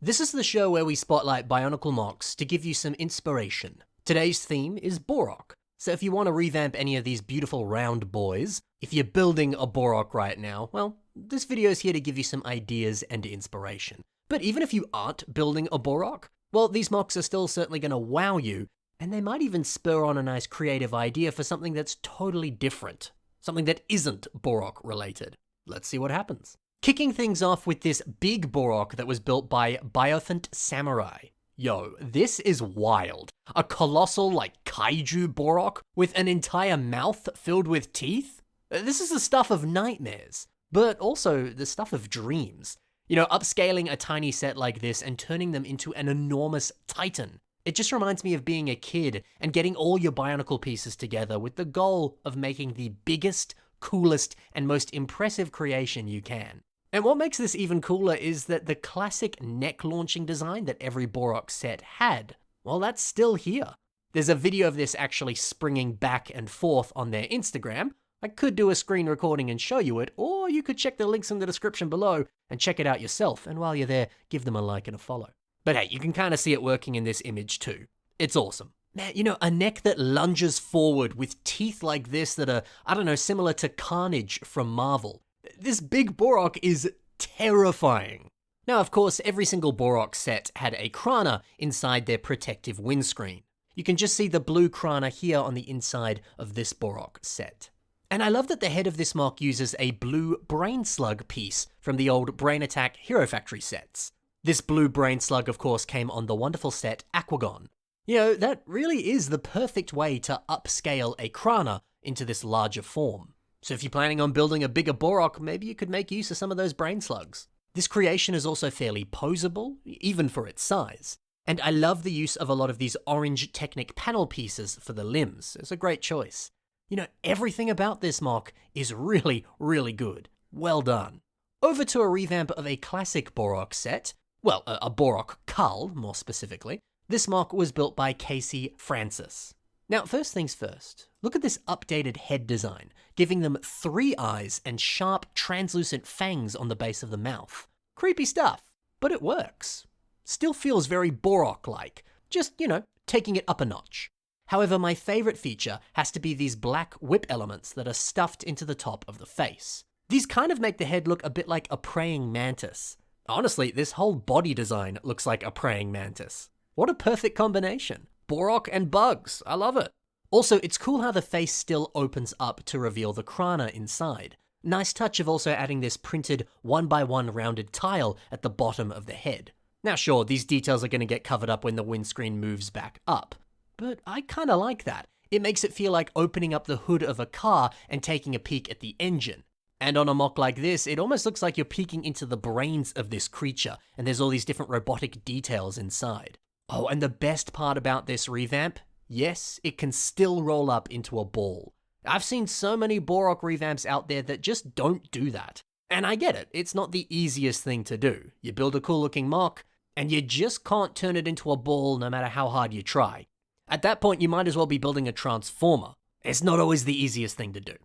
This is the show where we spotlight Bionicle MOCs to give you some inspiration. Today's theme is Bohrok. So if you want to revamp any of these beautiful round boys, if you're building a Bohrok right now, well, this video is here to give you some ideas and inspiration. But even if you aren't building a Bohrok, well, these MOCs are still certainly going to wow you, and they might even spur on a nice creative idea for something that's totally different. Something that isn't Bohrok related. Let's see what happens. Kicking things off with this big Bohrok that was built by Revamped Samurai. Yo, this is wild. A colossal, kaiju Bohrok with an entire mouth filled with teeth? This is the stuff of nightmares, but also the stuff of dreams. You know, upscaling a tiny set like this and turning them into an enormous titan. It just reminds me of being a kid and getting all your Bionicle pieces together with the goal of making the biggest, coolest, and most impressive creation you can. And what makes this even cooler is that the classic neck launching design that every Bohrok set had, well, that's still here. There's a video of this actually springing back and forth on their Instagram. I could do a screen recording and show you it, or you could check the links in the description below and check it out yourself, and while you're there, give them a like and a follow. But hey, you can kind of see it working in this image too. It's awesome. Man, you know, a neck that lunges forward with teeth like this that are, I don't know, similar to Carnage from Marvel. This big Bohrok is terrifying. Now, of course, every single Bohrok set had a Krana inside their protective windscreen. You can just see the blue Krana here on the inside of this Bohrok set. And I love that the head of this MOC uses a blue brain slug piece from the old Brain Attack Hero Factory sets. This blue brain slug, of course, came on the wonderful set Aquagon. You know, that really is the perfect way to upscale a Krana into this larger form. So if you're planning on building a bigger Bohrok, maybe you could make use of some of those brain slugs. This creation is also fairly posable, even for its size. And I love the use of a lot of these orange Technic panel pieces for the limbs. It's a great choice. You know, everything about this MOC is really, really good. Well done. Over to a revamp of a classic Bohrok set. Well, a Bohrok Cull, more specifically. This MOC was built by Casey Francis. Now, first things first, look at this updated head design, giving them 3 eyes and sharp, translucent fangs on the base of the mouth. Creepy stuff, but it works. Still feels very Bohrok-like, just, you know, taking it up a notch. However, my favorite feature has to be these black whip elements that are stuffed into the top of the face. These kind of make the head look a bit like a praying mantis. Honestly, this whole body design looks like a praying mantis. What a perfect combination. Bohrok and bugs, I love it. Also, it's cool how the face still opens up to reveal the Krana inside. Nice touch of also adding this printed 1x1 rounded tile at the bottom of the head. Now sure, these details are going to get covered up when the windscreen moves back up. But I kind of like that. It makes it feel like opening up the hood of a car and taking a peek at the engine. And on a MOC like this, it almost looks like you're peeking into the brains of this creature, and there's all these different robotic details inside. Oh, and the best part about this revamp? Yes, it can still roll up into a ball. I've seen so many Bohrok revamps out there that just don't do that. And I get it, it's not the easiest thing to do. You build a cool looking MOC, and you just can't turn it into a ball no matter how hard you try. At that point, you might as well be building a transformer. It's not always the easiest thing to do.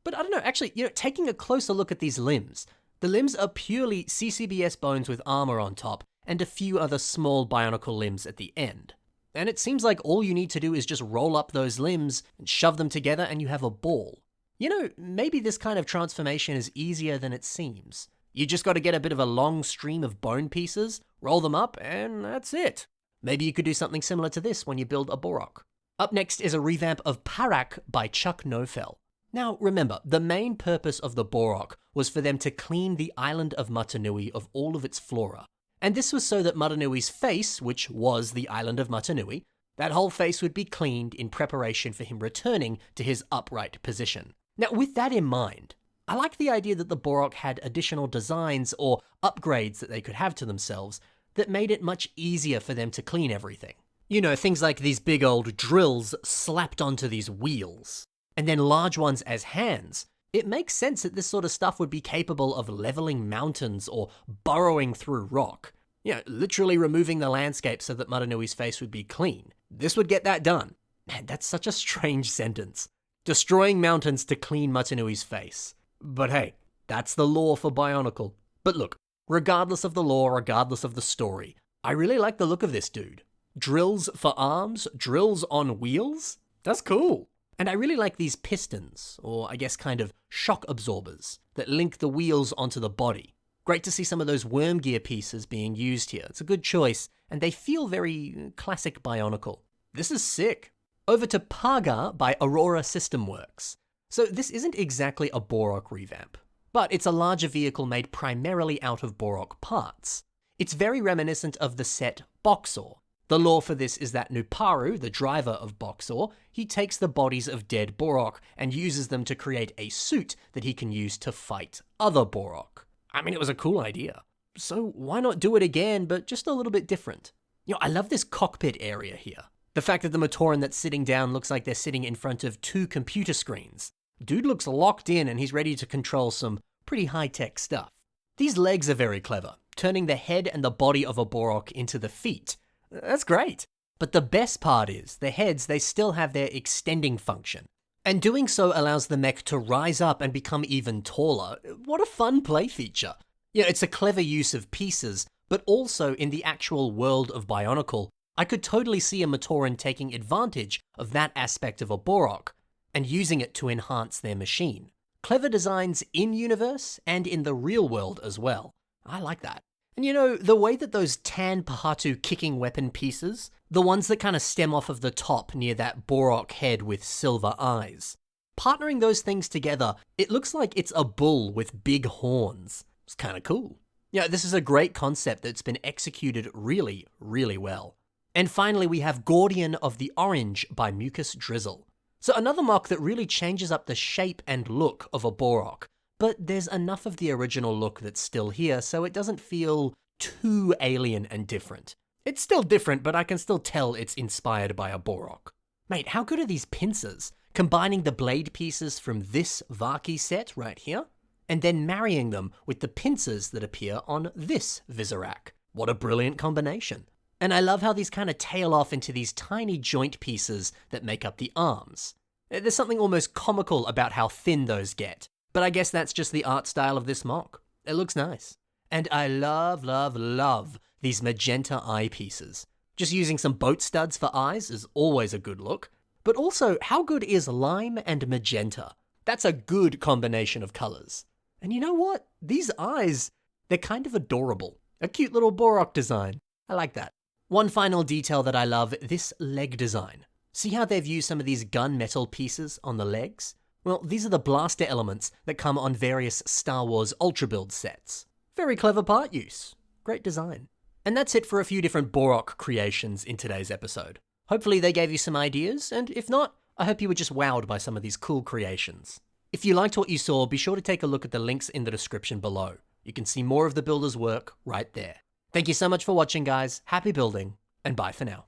But I don't know, actually, you know, taking a closer look at these limbs, the limbs are purely CCBS bones with armor on top, and a few other small Bionicle limbs at the end. And it seems like all you need to do is just roll up those limbs and shove them together and you have a ball. You know, maybe this kind of transformation is easier than it seems. You just got to get a bit of a long stream of bone pieces, roll them up, and that's it. Maybe you could do something similar to this when you build a Bohrok. Up next is a revamp of Pahrak by Chuck Nofel. Now remember, the main purpose of the Bohrok was for them to clean the island of Mutanui of all of its flora. And this was so that Mutanui's face, which was the island of Mutanui, that whole face would be cleaned in preparation for him returning to his upright position. Now with that in mind, I like the idea that the Bohrok had additional designs or upgrades that they could have to themselves that made it much easier for them to clean everything. You know, things like these big old drills slapped onto these wheels, and then large ones as hands. It makes sense that this sort of stuff would be capable of leveling mountains or burrowing through rock. You know, literally removing the landscape so that Mutanui's face would be clean. This would get that done. Man, that's such a strange sentence. Destroying mountains to clean Mutanui's face. But hey, that's the lore for Bionicle. But look, regardless of the lore, regardless of the story, I really like the look of this dude. Drills for arms, drills on wheels? That's cool. And I really like these pistons, or I guess kind of shock absorbers, that link the wheels onto the body. Great to see some of those worm gear pieces being used here. It's a good choice, and they feel very classic Bionicle. This is sick. Over to Pahrak by Aurora System Works. So this isn't exactly a Bohrok revamp, but it's a larger vehicle made primarily out of Bohrok parts. It's very reminiscent of the set Boxor. The lore for this is that Nuparu, the driver of Boxor, he takes the bodies of dead Bohrok and uses them to create a suit that he can use to fight other Bohrok. I mean, it was a cool idea. So why not do it again, but just a little bit different? You know, I love this cockpit area here. The fact that the Matoran that's sitting down looks like they're sitting in front of 2 computer screens. Dude looks locked in and he's ready to control some pretty high-tech stuff. These legs are very clever, turning the head and the body of a Bohrok into the feet. That's great. But the best part is, the heads, they still have their extending function. And doing so allows the mech to rise up and become even taller. What a fun play feature. Yeah, it's a clever use of pieces, but also in the actual world of Bionicle, I could totally see a Matoran taking advantage of that aspect of a Bohrok and using it to enhance their machine. Clever designs in-universe and in the real world as well. I like that. And you know, the way that those tan Pahatu kicking weapon pieces, the ones that kind of stem off of the top near that Bohrok head with silver eyes, partnering those things together, it looks like it's a bull with big horns. It's kind of cool. Yeah, this is a great concept that's been executed really, really well. And finally, we have Gordian of the Orange by Mucus Drizzle. So another mock that really changes up the shape and look of a Bohrok, but there's enough of the original look that's still here, so it doesn't feel too alien and different. It's still different, but I can still tell it's inspired by a Bohrok. Mate, how good are these pincers? Combining the blade pieces from this Vaki set right here, and then marrying them with the pincers that appear on this Visorak. What a brilliant combination. And I love how these kind of tail off into these tiny joint pieces that make up the arms. There's something almost comical about how thin those get. But I guess that's just the art style of this mock. It looks nice. And I love, love, love these magenta eye pieces. Just using some boat studs for eyes is always a good look. But also, how good is lime and magenta? That's a good combination of colors. And you know what? These eyes, they're kind of adorable. A cute little Bohrok design. I like that. One final detail that I love, this leg design. See how they've used some of these gunmetal pieces on the legs? Well, these are the blaster elements that come on various Star Wars Ultra Build sets. Very clever part use. Great design. And that's it for a few different Bohrok creations in today's episode. Hopefully they gave you some ideas, and if not, I hope you were just wowed by some of these cool creations. If you liked what you saw, be sure to take a look at the links in the description below. You can see more of the builder's work right there. Thank you so much for watching, guys. Happy building, and bye for now.